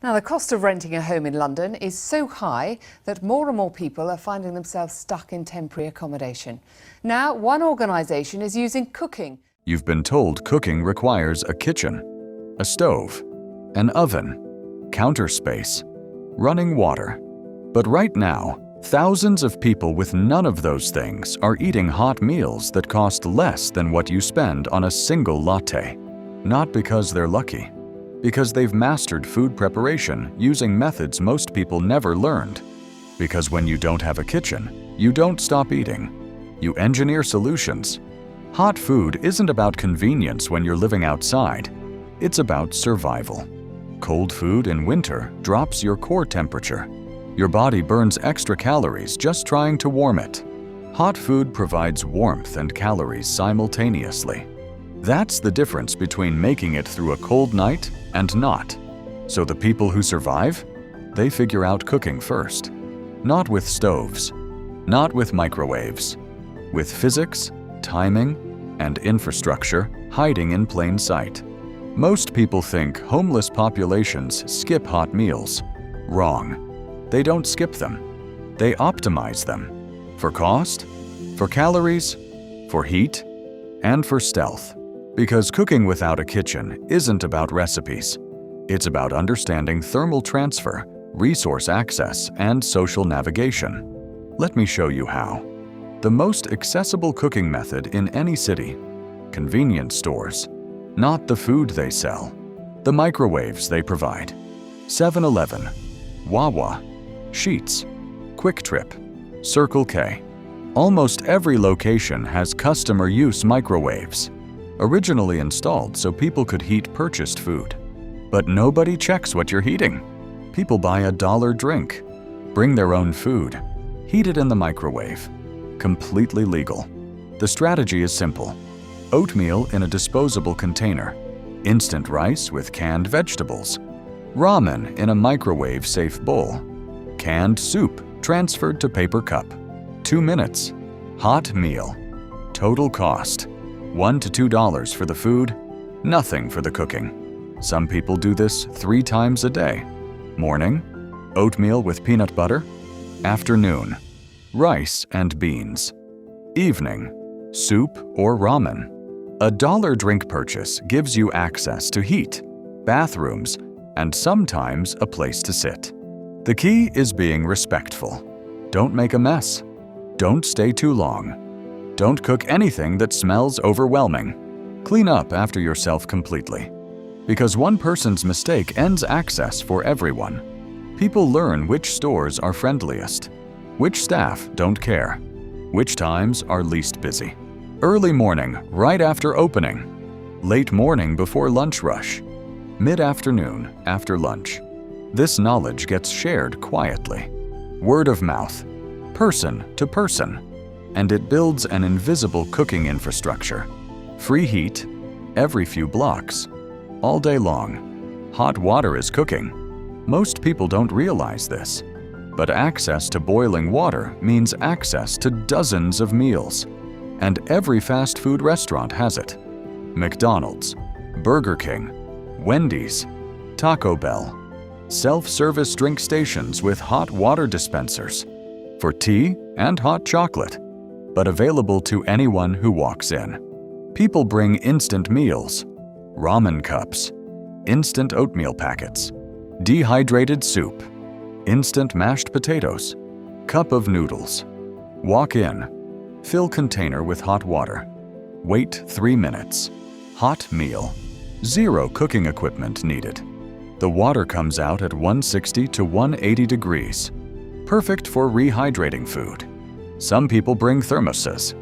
Now, the cost of renting a home in London is so high that more and more people are finding themselves stuck in temporary accommodation. Now, one organisation is using cooking. You've been told cooking requires a kitchen, a stove, an oven, counter space, running water. But right now, thousands of people with none of those things are eating hot meals that cost less than what you spend on a single latte. Not because they're lucky, because they've mastered food preparation using methods most people never learned. Because when you don't have a kitchen, you don't stop eating. You engineer solutions. Hot food isn't about convenience when you're living outside. It's about survival. Cold food in winter drops your core temperature. Your body burns extra calories just trying to warm it. Hot food provides warmth and calories simultaneously. That's the difference between making it through a cold night and not. So the people who survive, they figure out cooking first. Not with stoves, not with microwaves, with physics, timing, and infrastructure hiding in plain sight. Most people think homeless populations skip hot meals. Wrong. They don't skip them. They optimize them. For cost, for calories, for heat, and for stealth. Because cooking without a kitchen isn't about recipes. It's about understanding thermal transfer, resource access, and social navigation. Let me show you how. The most accessible cooking method in any city: convenience stores. Not the food they sell, the microwaves they provide. 7-Eleven, Wawa, Sheetz, Quick Trip, Circle K. Almost every location has customer use microwaves, originally installed so people could heat purchased food. But nobody checks what you're heating. People buy a $1 drink, bring their own food, heat it in the microwave. Completely legal. The strategy is simple. Oatmeal in a disposable container, instant rice with canned vegetables, ramen in a microwave-safe bowl, canned soup transferred to paper cup. 2 minutes. Hot meal. Total cost: $1 to $2 for the food, nothing for the cooking. Some people do this 3 times a day. Morning, oatmeal with peanut butter. Afternoon, rice and beans. Evening, soup or ramen. A $1 drink purchase gives you access to heat, bathrooms, and sometimes a place to sit. The key is being respectful. Don't make a mess. Don't stay too long. Don't cook anything that smells overwhelming. Clean up after yourself completely. Because one person's mistake ends access for everyone. People learn which stores are friendliest, which staff don't care, which times are least busy. Early morning, right after opening. Late morning before lunch rush. Mid-afternoon after lunch. This knowledge gets shared quietly. Word of mouth, person to person. And it builds an invisible cooking infrastructure. Free heat, every few blocks, all day long. Hot water is cooking. Most people don't realize this. But access to boiling water means access to dozens of meals. And every fast food restaurant has it. McDonald's, Burger King, Wendy's, Taco Bell. Self-service drink stations with hot water dispensers. For tea and hot chocolate. But available to anyone who walks in. People bring instant meals, ramen cups, instant oatmeal packets, dehydrated soup, instant mashed potatoes, cup of noodles. Walk in, fill container with hot water, wait 3 minutes. Hot meal, 0 cooking equipment needed. The water comes out at 160 to 180 degrees, perfect for rehydrating food. Some people bring thermoses.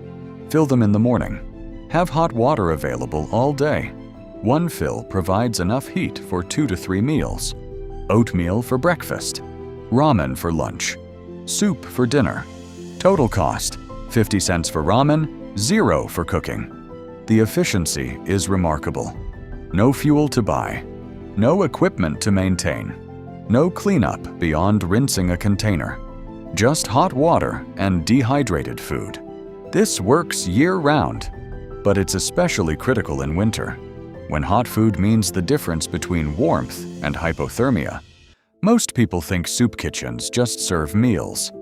Fill them in the morning. Have hot water available all day. One fill provides enough heat for 2 to 3 meals. Oatmeal for breakfast. Ramen for lunch. Soup for dinner. Total cost: 50 cents for ramen, 0 for cooking. The efficiency is remarkable. No fuel to buy. No equipment to maintain. No cleanup beyond rinsing a container. Just hot water and dehydrated food. This works year-round, but it's especially critical in winter, when hot food means the difference between warmth and hypothermia, Most people think soup kitchens just serve meals.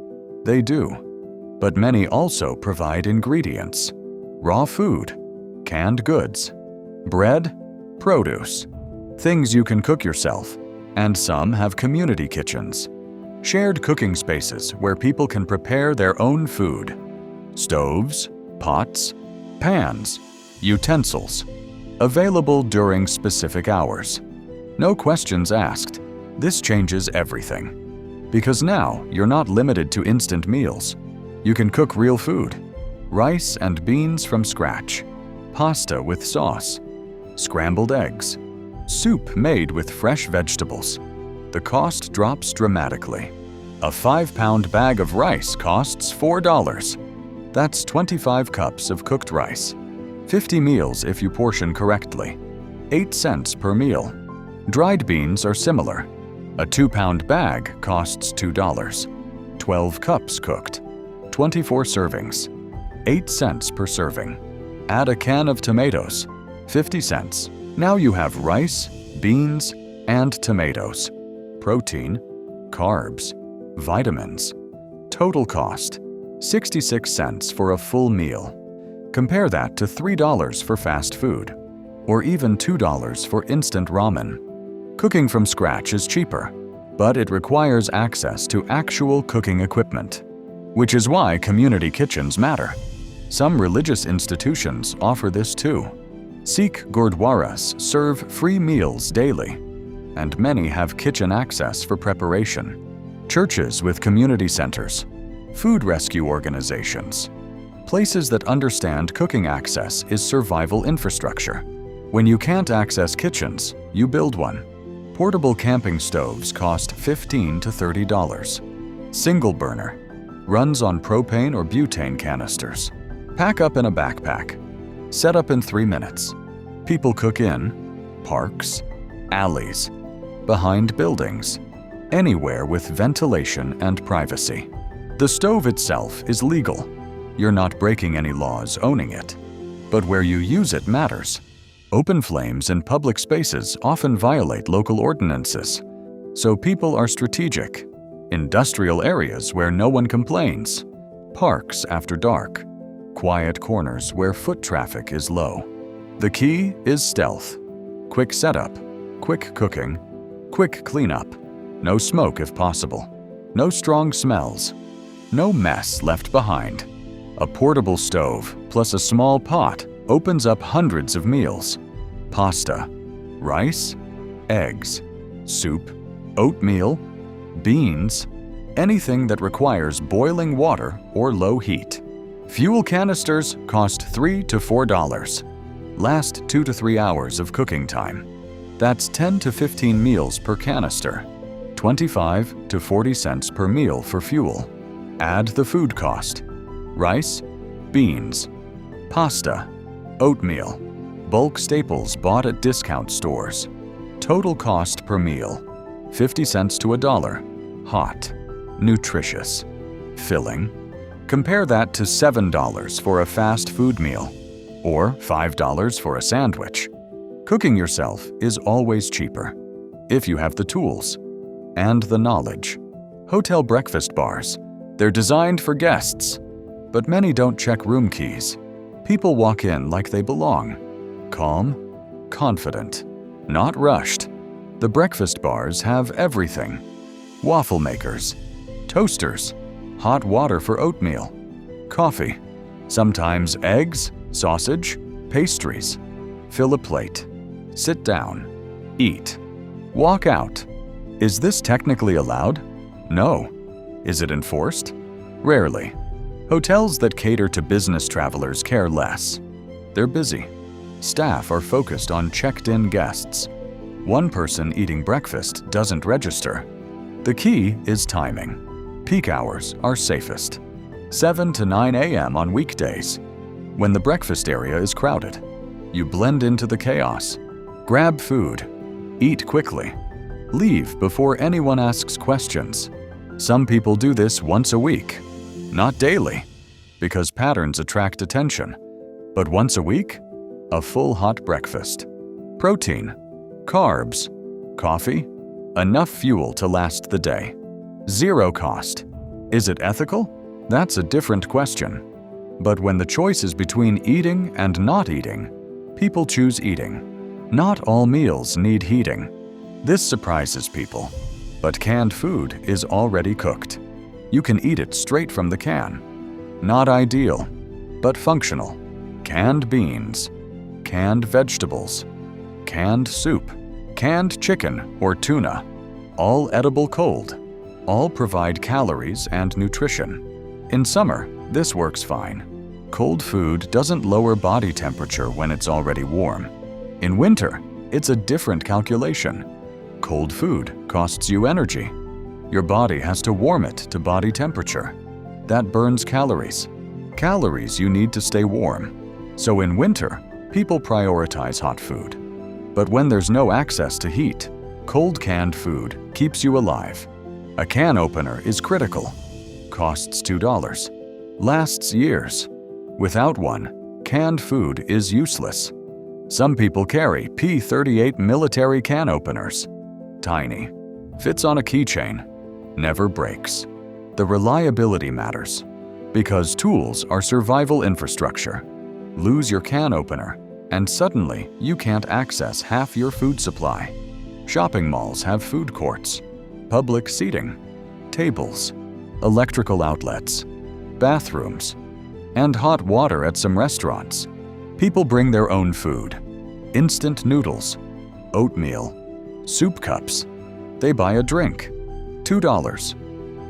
They do, but many also provide ingredients, raw food, canned goods, bread, produce, things you can cook yourself, and some have community kitchens, shared cooking spaces where people can prepare their own food, stoves, pots, pans, utensils, available during specific hours. No questions asked. This changes everything. Because now you're not limited to instant meals. You can cook real food, rice and beans from scratch, pasta with sauce, scrambled eggs, soup made with fresh vegetables. The cost drops dramatically. A 5-pound bag of rice costs $4. That's 25 cups of cooked rice. 50 meals if you portion correctly. 8 cents per meal. Dried beans are similar. A 2-pound bag costs $2. 12 cups cooked. 24 servings. 8 cents per serving. Add a can of tomatoes. 50 cents. Now you have rice, beans, and tomatoes. Protein, carbs, vitamins. Total cost, 66 cents for a full meal. Compare that to $3 for fast food, or even $2 for instant ramen. Cooking from scratch is cheaper, but it requires access to actual cooking equipment, which is why community kitchens matter. Some religious institutions offer this too. Sikh gurdwaras serve free meals daily, and many have kitchen access for preparation. Churches with community centers, food rescue organizations. Places that understand cooking access is survival infrastructure. When you can't access kitchens, you build one. Portable camping stoves cost $15 to $30. Single burner. Runs on propane or butane canisters. Pack up in a backpack. Set up in 3 minutes. People cook in parks, alleys, behind buildings, anywhere with ventilation and privacy. The stove itself is legal. You're not breaking any laws owning it. But where you use it matters. Open flames in public spaces often violate local ordinances. So people are strategic. Industrial areas where no one complains. Parks after dark. Quiet corners where foot traffic is low. The key is stealth. Quick setup, quick cooking, quick cleanup. No smoke if possible. No strong smells. No mess left behind. A portable stove plus a small pot opens up hundreds of meals. Pasta, rice, eggs, soup, oatmeal, beans, anything that requires boiling water or low heat. Fuel canisters cost $3 to $4. Last 2 to 3 hours of cooking time. That's 10 to 15 meals per canister. 25 to 40 cents per meal for fuel. Add the food cost. Rice, beans, pasta, oatmeal, bulk staples bought at discount stores. Total cost per meal, 50 cents to $1. Hot, nutritious, filling. Compare that to $7 for a fast food meal, or $5 for a sandwich. Cooking yourself is always cheaper, if you have the tools and the knowledge. Hotel breakfast bars, they're designed for guests, but many don't check room keys. People walk in like they belong. Calm, confident, not rushed. The breakfast bars have everything. Waffle makers, toasters, hot water for oatmeal, coffee, sometimes eggs, sausage, pastries. Fill a plate. Sit down. Eat. Walk out. Is this technically allowed? No. Is it enforced? Rarely. Hotels that cater to business travelers care less. They're busy. Staff are focused on checked-in guests. One person eating breakfast doesn't register. The key is timing. Peak hours are safest. 7 to 9 a.m. on weekdays, when the breakfast area is crowded. You blend into the chaos. Grab food. Eat quickly. Leave before anyone asks questions. Some people do this once a week. Not daily, because patterns attract attention. But once a week, a full hot breakfast. Protein, carbs, coffee, Enough fuel to last the day. Zero cost. Is it ethical? That's a different question. But when the choice is between eating and not eating, people choose eating. Not all meals need heating. This surprises people. But canned food is already cooked. You can eat it straight from the can. Not ideal, but functional. Canned beans, canned vegetables, canned soup, canned chicken or tuna, all edible cold, all provide calories and nutrition. In summer, this works fine. Cold food doesn't lower body temperature when it's already warm. In winter, it's a different calculation. Cold food costs you energy. Your body has to warm it to body temperature. That burns calories. Calories you need to stay warm. So in winter, people prioritize hot food. But when there's no access to heat, cold canned food keeps you alive. A can opener is critical. Costs $2. Lasts years. Without one, canned food is useless. Some people carry P38 military can openers. Tiny. Fits on a keychain. Never breaks. The reliability matters. Because tools are survival infrastructure. Lose your can opener, and suddenly you can't access half your food supply. Shopping malls have food courts, public seating, tables, electrical outlets, bathrooms, and hot water at some restaurants. People bring their own food. Instant noodles, oatmeal, soup cups. They buy a drink. $2.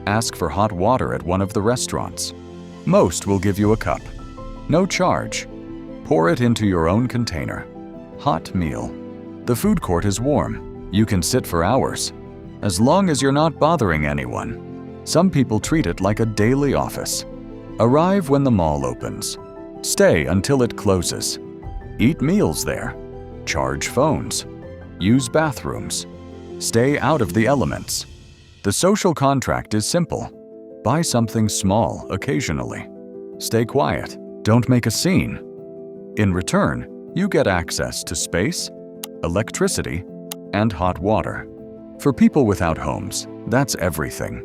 Ask for hot water at one of the restaurants. Most will give you a cup. No charge. Pour it into your own container. Hot meal. The food court is warm. You can sit for hours, as long as you're not bothering anyone. Some people treat it like a daily office. Arrive when the mall opens. Stay until it closes. Eat meals there. Charge phones. Use bathrooms. Stay out of the elements. The social contract is simple. Buy something small occasionally. Stay quiet. Don't make a scene. In return, you get access to space, electricity, and hot water. For people without homes, that's everything.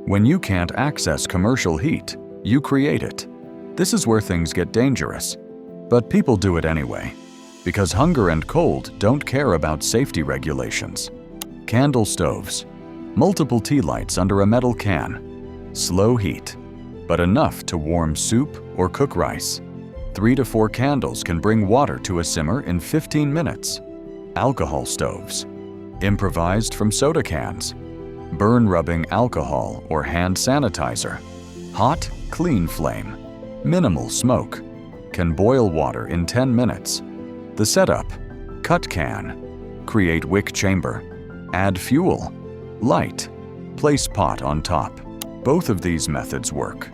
When you can't access commercial heat, you create it. This is where things get dangerous. But people do it anyway, because hunger and cold don't care about safety regulations. Candle stoves, multiple tea lights under a metal can, slow heat, but enough to warm soup or cook rice. 3 to 4 candles can bring water to a simmer in 15 minutes. Alcohol stoves, improvised from soda cans, burn-rubbing alcohol or hand sanitizer, hot, clean flame, minimal smoke, can boil water in 10 minutes. The setup, cut can, create wick chamber, add fuel, light, place pot on top. Both of these methods work,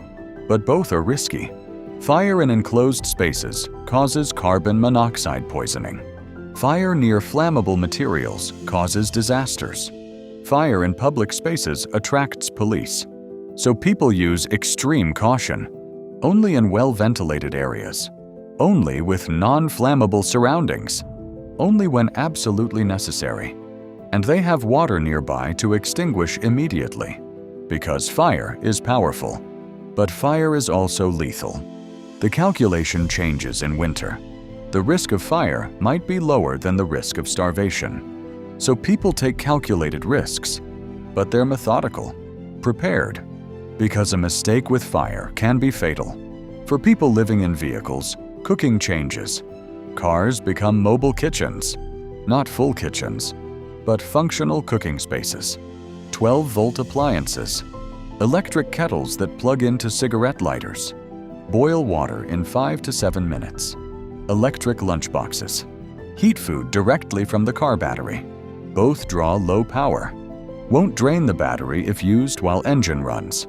but both are risky. Fire in enclosed spaces causes carbon monoxide poisoning. Fire near flammable materials causes disasters. Fire in public spaces attracts police. So people use extreme caution, only in well-ventilated areas, only with non-flammable surroundings, only when absolutely necessary. And they have water nearby to extinguish immediately, because fire is powerful. But fire is also lethal. The calculation changes in winter. The risk of fire might be lower than the risk of starvation. So people take calculated risks, but they're methodical, prepared, because a mistake with fire can be fatal. For people living in vehicles, cooking changes. Cars become mobile kitchens, not full kitchens, but functional cooking spaces. 12-volt appliances, electric kettles that plug into cigarette lighters, boil water in 5 to 7 minutes. Electric lunchboxes. Heat food directly from the car battery. Both draw low power. Won't drain the battery if used while engine runs.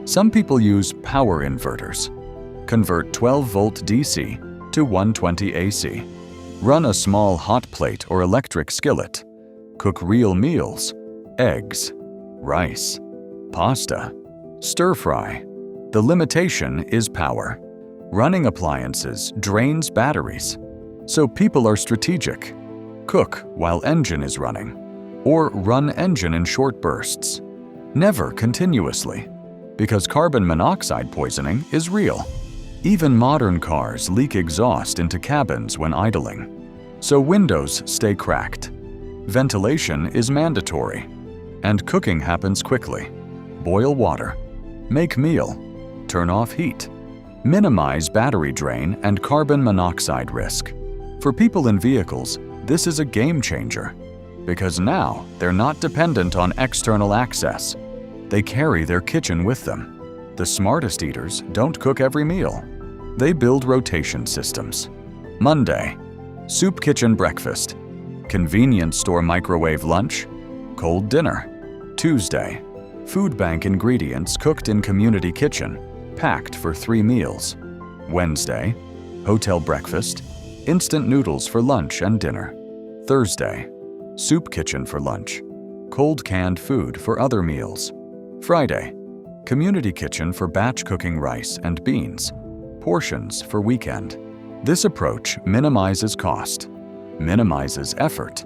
Some people use power inverters. Convert 12-volt DC to 120 AC. Run a small hot plate or electric skillet. Cook real meals, eggs, rice, pasta, stir fry. The limitation is power. Running appliances drains batteries. So people are strategic. Cook while engine is running. or run engine in short bursts. Never continuously, because carbon monoxide poisoning is real. Even modern cars leak exhaust into cabins when idling. So windows stay cracked. Ventilation is mandatory. And cooking happens quickly. Boil water. Make meal. Turn off heat. Minimize battery drain and carbon monoxide risk. For people in vehicles, this is a game changer, because now they're not dependent on external access. They carry their kitchen with them. The smartest eaters don't cook every meal. They build rotation systems. Monday, soup kitchen breakfast. Convenience store microwave lunch. Cold dinner. Tuesday, food bank ingredients cooked in community kitchen, packed for 3 meals. Wednesday, hotel breakfast. Instant noodles for lunch and dinner. Thursday, soup kitchen for lunch. Cold canned food for other meals. Friday, community kitchen for batch cooking rice and beans. Portions for weekend. This approach minimizes cost, minimizes effort,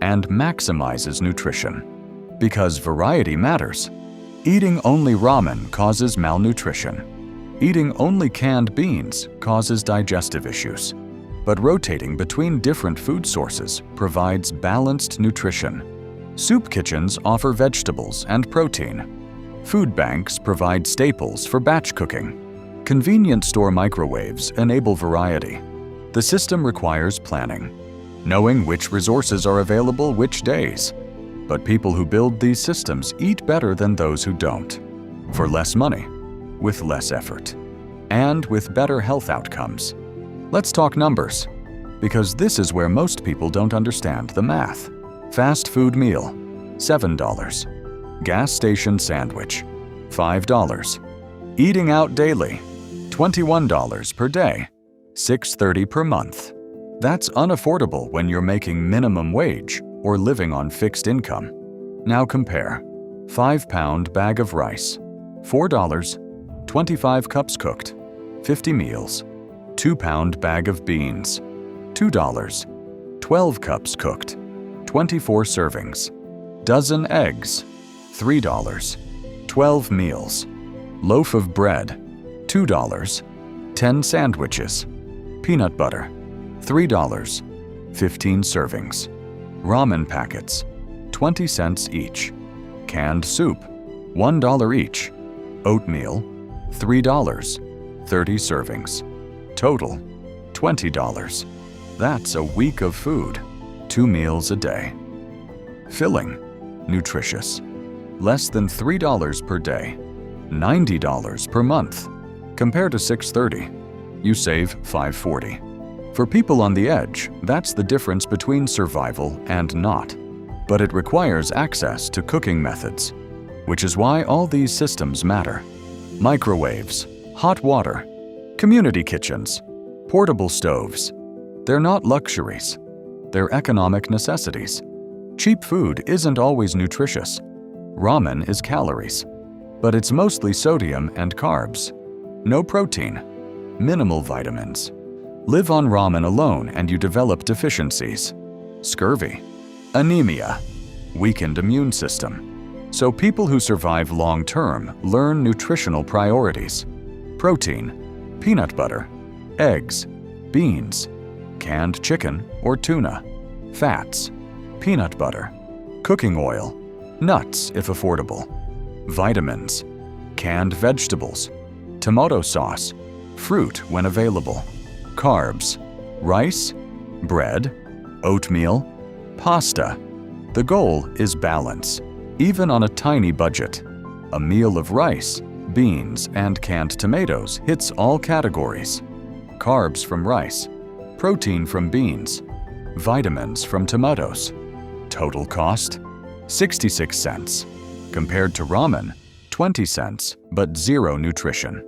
and maximizes nutrition. Because variety matters. Eating only ramen causes malnutrition. Eating only canned beans causes digestive issues. But rotating between different food sources provides balanced nutrition. Soup kitchens offer vegetables and protein. Food banks provide staples for batch cooking. Convenience store microwaves enable variety. The system requires planning, knowing which resources are available which days. But people who build these systems eat better than those who don't, for less money, with less effort, and with better health outcomes. Let's talk numbers, because this is where most people don't understand the math. Fast food meal, $7. Gas station sandwich, $5. Eating out daily, $21 per day, $6.30 per month. That's unaffordable when you're making minimum wage or living on fixed income. Now compare. 5-pound bag of rice, $4, 25 cups cooked, 50 meals. 2-pound bag of beans, $2, 12 cups cooked, 24 servings. Dozen eggs, $3, 12 meals. Loaf of bread, $2, 10 sandwiches. Peanut butter, $3, 15 servings. Ramen packets, 20 cents each. Canned soup, $1 each. Oatmeal, $3, 30 servings. Total, $20. That's a week of food, 2 meals a day. Filling, nutritious, less than $3 per day, $90 per month. Compared to $6.30, you save $5.40. For people on the edge, that's the difference between survival and not. But it requires access to cooking methods, which is why all these systems matter. Microwaves, hot water, community kitchens, portable stoves. They're not luxuries. They're economic necessities. Cheap food isn't always nutritious. Ramen is calories, but it's mostly sodium and carbs. No protein, minimal vitamins. Live on ramen alone and you develop deficiencies. Scurvy, anemia, weakened immune system. So people who survive long-term learn nutritional priorities. Protein, peanut butter, eggs, beans, canned chicken or tuna, fats, peanut butter, cooking oil, nuts if affordable, vitamins, canned vegetables, tomato sauce, fruit when available, carbs, rice, bread, oatmeal, pasta. The goal is balance, even on a tiny budget. A meal of rice, beans, and canned tomatoes hits all categories. Carbs from rice, protein from beans, vitamins from tomatoes. Total cost, 66 cents. Compared to ramen, 20 cents, but zero nutrition.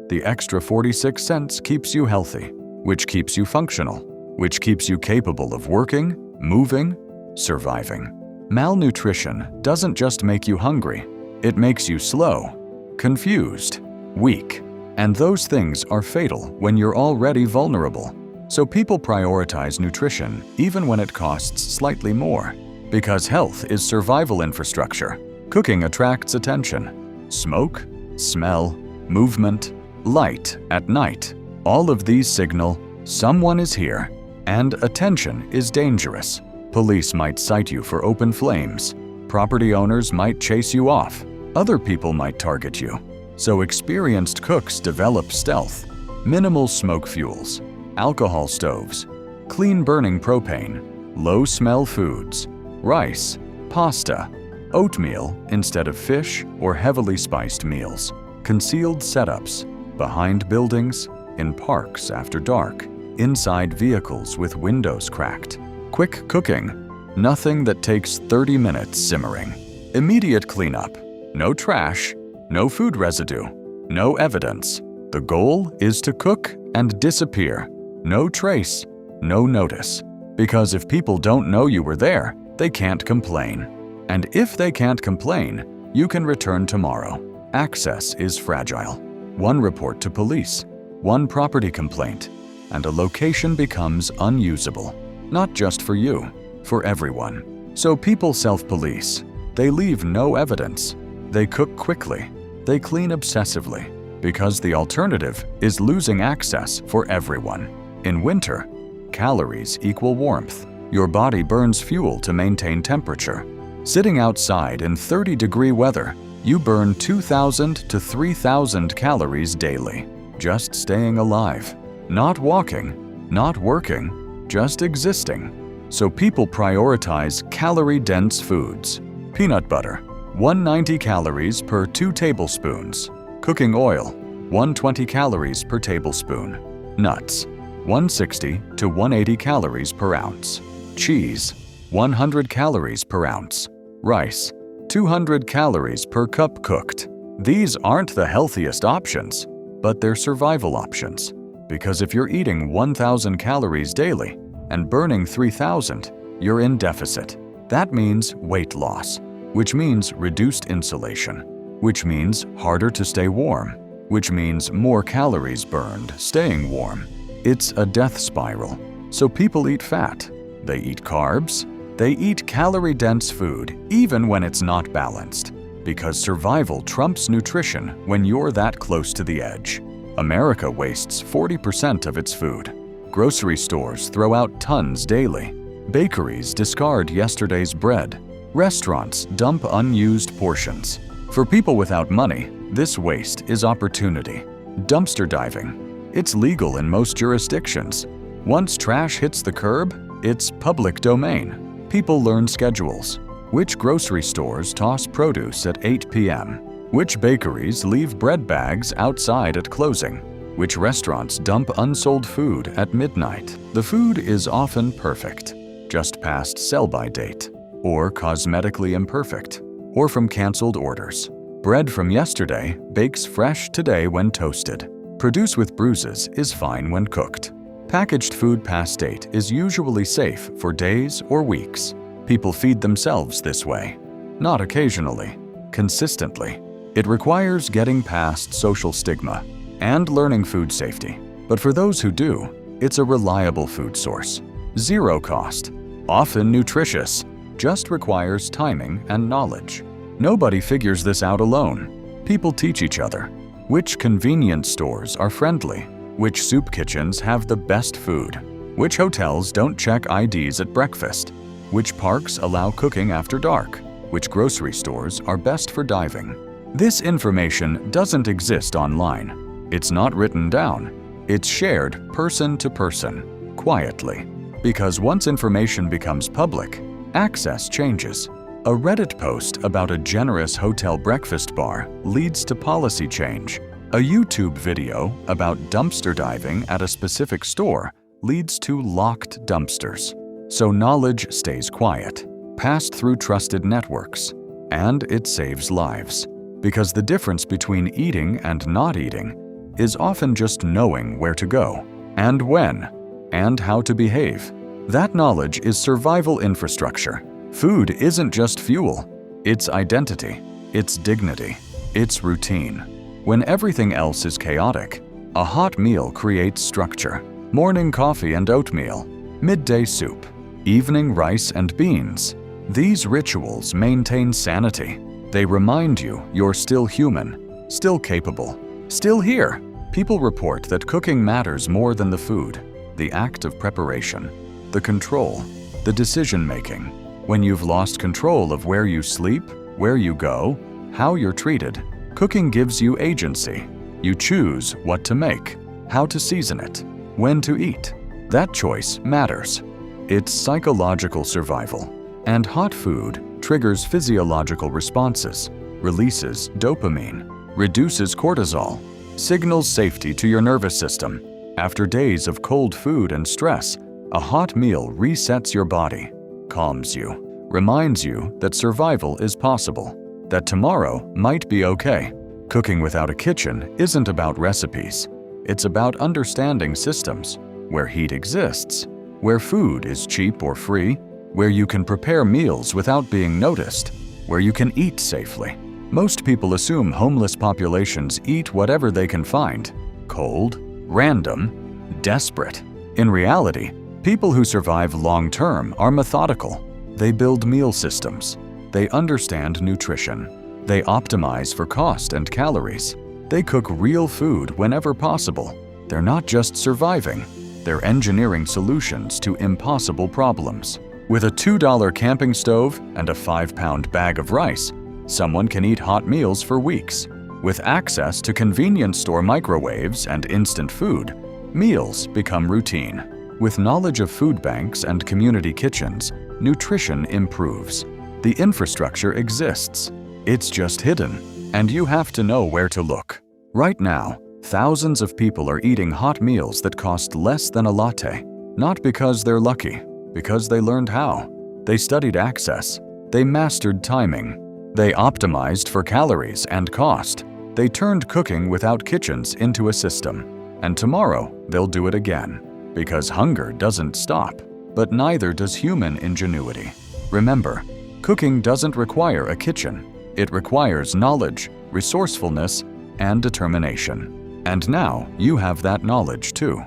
The extra 46 cents keeps you healthy, which keeps you functional, which keeps you capable of working, moving, surviving. Malnutrition doesn't just make you hungry, it makes you slow, confused, weak. And those things are fatal when you're already vulnerable. So people prioritize nutrition even when it costs slightly more. Because health is survival infrastructure. Cooking attracts attention. Smoke, smell, movement, light at night. All of these signal someone is here, and attention is dangerous. Police might cite you for open flames. Property owners might chase you off. Other people might target you. So experienced cooks develop stealth, minimal smoke fuels, alcohol stoves, clean burning propane, low smell foods, rice, pasta, oatmeal instead of fish or heavily spiced meals, concealed setups, behind buildings, in parks after dark, inside vehicles with windows cracked. Quick cooking, nothing that takes 30 minutes simmering. Immediate cleanup, no trash, no food residue, no evidence. The goal is to cook and disappear. No trace, no notice. Because if people don't know you were there, they can't complain. And if they can't complain, you can return tomorrow. Access is fragile. One report to police, one property complaint, and a location becomes unusable. Not just for you, for everyone. So people self-police. They leave no evidence. They cook quickly. They clean obsessively. Because the alternative is losing access for everyone. In winter, calories equal warmth. Your body burns fuel to maintain temperature. Sitting outside in 30-degree weather, you burn 2,000 to 3,000 calories daily. Just staying alive. Not walking, not working, just existing. So people prioritize calorie-dense foods. Peanut butter, 190 calories per 2 tablespoons. Cooking oil, 120 calories per tablespoon. Nuts, 160 to 180 calories per ounce. Cheese, 100 calories per ounce. Rice, 200 calories per cup cooked. These aren't the healthiest options, but they're survival options. Because if you're eating 1,000 calories daily and burning 3,000, you're in deficit. That means weight loss, which means reduced insulation, which means harder to stay warm, which means more calories burned staying warm. It's a death spiral. So people eat fat. They eat carbs. They eat calorie-dense food even when it's not balanced. Because survival trumps nutrition when you're that close to the edge. America wastes 40% of its food. Grocery stores throw out tons daily. Bakeries discard yesterday's bread. Restaurants dump unused portions. For people without money, this waste is opportunity. Dumpster diving. It's legal in most jurisdictions. Once trash hits the curb, it's public domain. People learn schedules. Which grocery stores toss produce at 8 p.m.? Which bakeries leave bread bags outside at closing? Which restaurants dump unsold food at midnight? The food is often perfect, just past sell-by date, or cosmetically imperfect, or from canceled orders. Bread from yesterday bakes fresh today when toasted. Produce with bruises is fine when cooked. Packaged food past date is usually safe for days or weeks. People feed themselves this way. Not occasionally, consistently. It requires getting past social stigma and learning food safety. But for those who do, it's a reliable food source. Zero cost, often nutritious, just requires timing and knowledge. Nobody figures this out alone. People teach each other. Which convenience stores are friendly? Which soup kitchens have the best food? Which hotels don't check IDs at breakfast? Which parks allow cooking after dark? Which grocery stores are best for diving? This information doesn't exist online. It's not written down. It's shared person to person, quietly. Because once information becomes public, access changes. A Reddit post about a generous hotel breakfast bar leads to policy change. A YouTube video about dumpster diving at a specific store leads to locked dumpsters. So knowledge stays quiet, passed through trusted networks, and it saves lives. Because the difference between eating and not eating is often just knowing where to go, and when, and how to behave. That knowledge is survival infrastructure. Food isn't just fuel, it's identity, it's dignity, it's routine. When everything else is chaotic, a hot meal creates structure. Morning coffee and oatmeal, midday soup, evening rice and beans. These rituals maintain sanity. They remind you you're still human, still capable, still here. People report that cooking matters more than the food, the act of preparation, the control, the decision-making. When you've lost control of where you sleep, where you go, how you're treated, cooking gives you agency. You choose what to make, how to season it, when to eat. That choice matters. It's psychological survival. And hot food triggers physiological responses, releases dopamine, reduces cortisol, signals safety to your nervous system. After days of cold food and stress, a hot meal resets your body, calms you, reminds you that survival is possible, that tomorrow might be okay. Cooking without a kitchen isn't about recipes. It's about understanding systems, where heat exists, where food is cheap or free, where you can prepare meals without being noticed, where you can eat safely. Most people assume homeless populations eat whatever they can find, cold, random, desperate. In reality, people who survive long-term are methodical. They build meal systems. They understand nutrition. They optimize for cost and calories. They cook real food whenever possible. They're not just surviving. They're engineering solutions to impossible problems. With a $2 camping stove and a 5-pound bag of rice, someone can eat hot meals for weeks. With access to convenience store microwaves and instant food, meals become routine. With knowledge of food banks and community kitchens, nutrition improves. The infrastructure exists. It's just hidden, and you have to know where to look. Right now, thousands of people are eating hot meals that cost less than a latte. Not because they're lucky, because they learned how. They studied access. They mastered timing. They optimized for calories and cost. They turned cooking without kitchens into a system. And tomorrow, they'll do it again. Because hunger doesn't stop, but neither does human ingenuity. Remember, cooking doesn't require a kitchen. It requires knowledge, resourcefulness, and determination. And now you have that knowledge too.